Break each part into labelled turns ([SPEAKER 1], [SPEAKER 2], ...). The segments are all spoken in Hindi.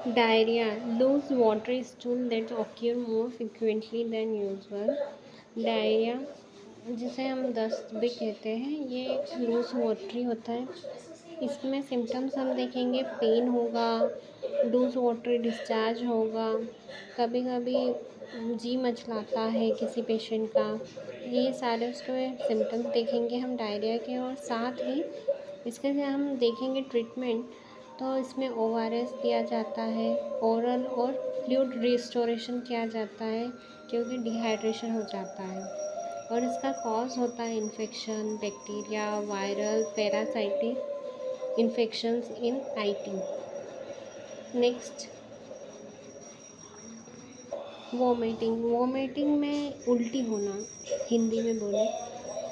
[SPEAKER 1] Diarrhoea, loose watery stool that occur more frequently than usual। Diarrhoea, जिसे हम दस्त भी कहते हैं, ये एक लूज वाटरी होता है। इसमें सिम्टम्स हम देखेंगे, पेन होगा, लूज वाटरी डिस्चार्ज होगा, कभी कभी जी मचलाता है किसी पेशेंट का। ये सारे उसके सिम्टम्स देखेंगे हम डायरिया के। और साथ ही इसके से हम देखेंगे ट्रीटमेंट, तो इसमें ORS दिया जाता है, ओरल और फ्लूइड रिस्टोरेशन किया जाता है क्योंकि डिहाइड्रेशन हो जाता है। और इसका कॉज होता है infection, bacteria, viral, parasitic infections in IT। Next, vomiting में उल्टी होना, हिंदी में बोले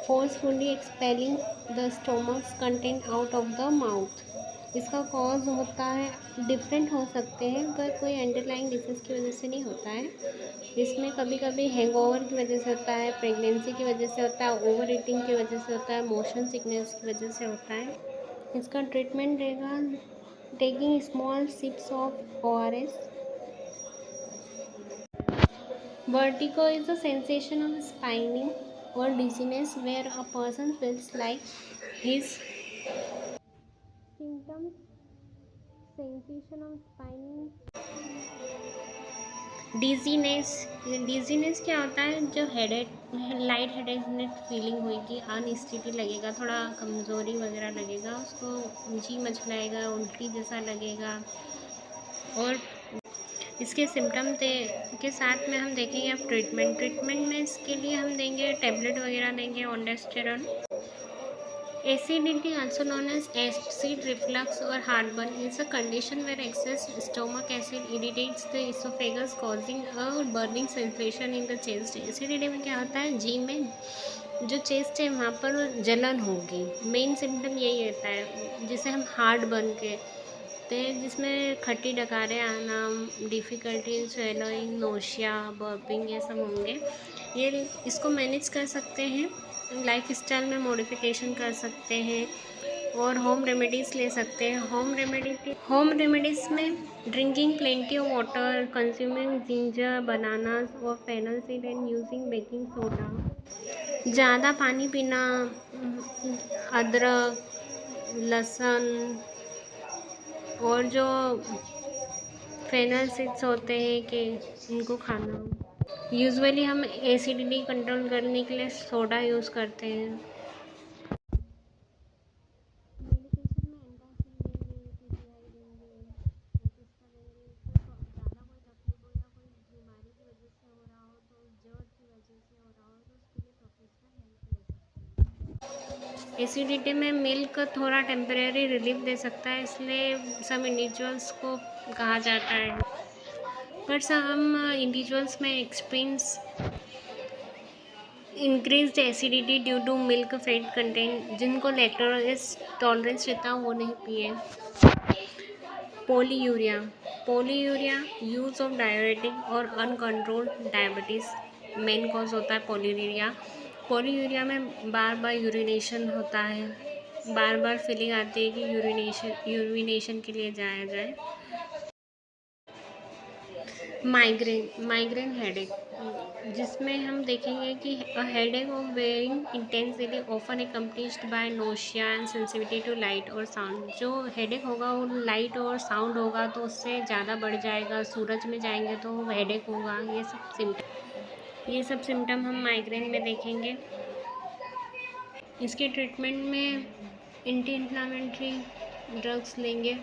[SPEAKER 1] forcefully expelling the stomachs content out of the mouth. इसका कॉज होता है, डिफरेंट हो सकते हैं, पर कोई अंडरलाइंग डिसीज़ की वजह से नहीं होता है। इसमें कभी कभी हैंगओवर की वजह से होता है, प्रेगनेंसी की वजह से होता है, ओवर ईटिंग की वजह से होता है, मोशन सिकनेस की वजह से होता है। इसका ट्रीटमेंट रहेगा taking small sips of ORS। Vertigo is a sensation of spinning or dizziness where a person feels like his symptoms, sensation of spinning, dizziness क्या होता है, जो हेडेक, लाइट हेडेक फीलिंग होगी, अनस्टेडी लगेगा, थोड़ा कमज़ोरी वगैरह लगेगा, उसको जी मचलाएगा, उल्टी जैसा लगेगा। और इसके सिम्टम के साथ में हम देखेंगे अब ट्रीटमेंट में इसके लिए हम देंगे टैबलेट वगैरह देंगे, ondansetron. Acidity also known as acid reflux or heartburn is a condition where excess stomach acid irritates the oesophagus causing a burning sensation in the chest. Acidity में क्या होता है, जी में जो चेस्ट है वहाँ पर जलन होगी, मेन सिम्टम यही रहता है, जिसे हम हार्ट बर्न कहते हैं, जिसमें खट्टी डकारें आना, डिफ़िकल्टी स्वेलोइंग, नोशिया, बर्पिंग, ये सब होंगे। ये इसको मैनेज कर सकते हैं, लाइफ स्टाइल में मॉडिफिकेशन कर सकते हैं और होम रेमेडीज़ ले सकते हैं। होम रेमेडीज़ में drinking plenty of water, consuming ginger, bananas और fennel seed and using baking soda. ज़्यादा पानी पीना, अदरक, लहसुन और जो फेनल सीड्स होते हैं कि इनको खाना। यूजुअली हम एसिडिटी कंट्रोल करने के लिए सोडा यूज़ करते हैं। मेडिकेशन में एंटासिड देंगे, PPI देंगे, एसिस्टा देंगे। इससे ज़्यादा कोई तकलीफ हो या कोई बीमारी की वजह से हो रहा हो, तो जर्द की वजह से हो रहा हो, तो उसके लिए प्रोफेशनल हेल्प ले सकते हैं। एसिडिटी में मिल्क थोड़ा टेम्परेरी रिलीफ दे सकता है, इसलिए सब इंडिविजुअल्स को कहा जाता है। पर some individuals may experience increased acidity due to milk fat content, जिनको लैक्टोज टॉलरेंस रहता है वो नहीं पिए। पोलीयूरिया यूज़ ऑफ डायरेटिक और अनकंट्रोल्ड डायबिटीज़ मेन कॉज होता है पोलीयूरिया में बार बार यूरिनेशन होता है, बार बार फीलिंग आती है कि यूरिनेशन के लिए जाया जाए। माइग्रेन हेडेक, जिसमें हम देखेंगे कि headache of varying intensity often accompanied by nausea and sensitivity to light और साउंड। जो हेडेक होगा वो लाइट और साउंड होगा तो उससे ज़्यादा बढ़ जाएगा, सूरज में जाएंगे तो हेडेक होगा। ये सब सिम्टम हम माइग्रेन में देखेंगे। इसके ट्रीटमेंट में एंटी इन्फ्लामेटरी ड्रग्स लेंगे।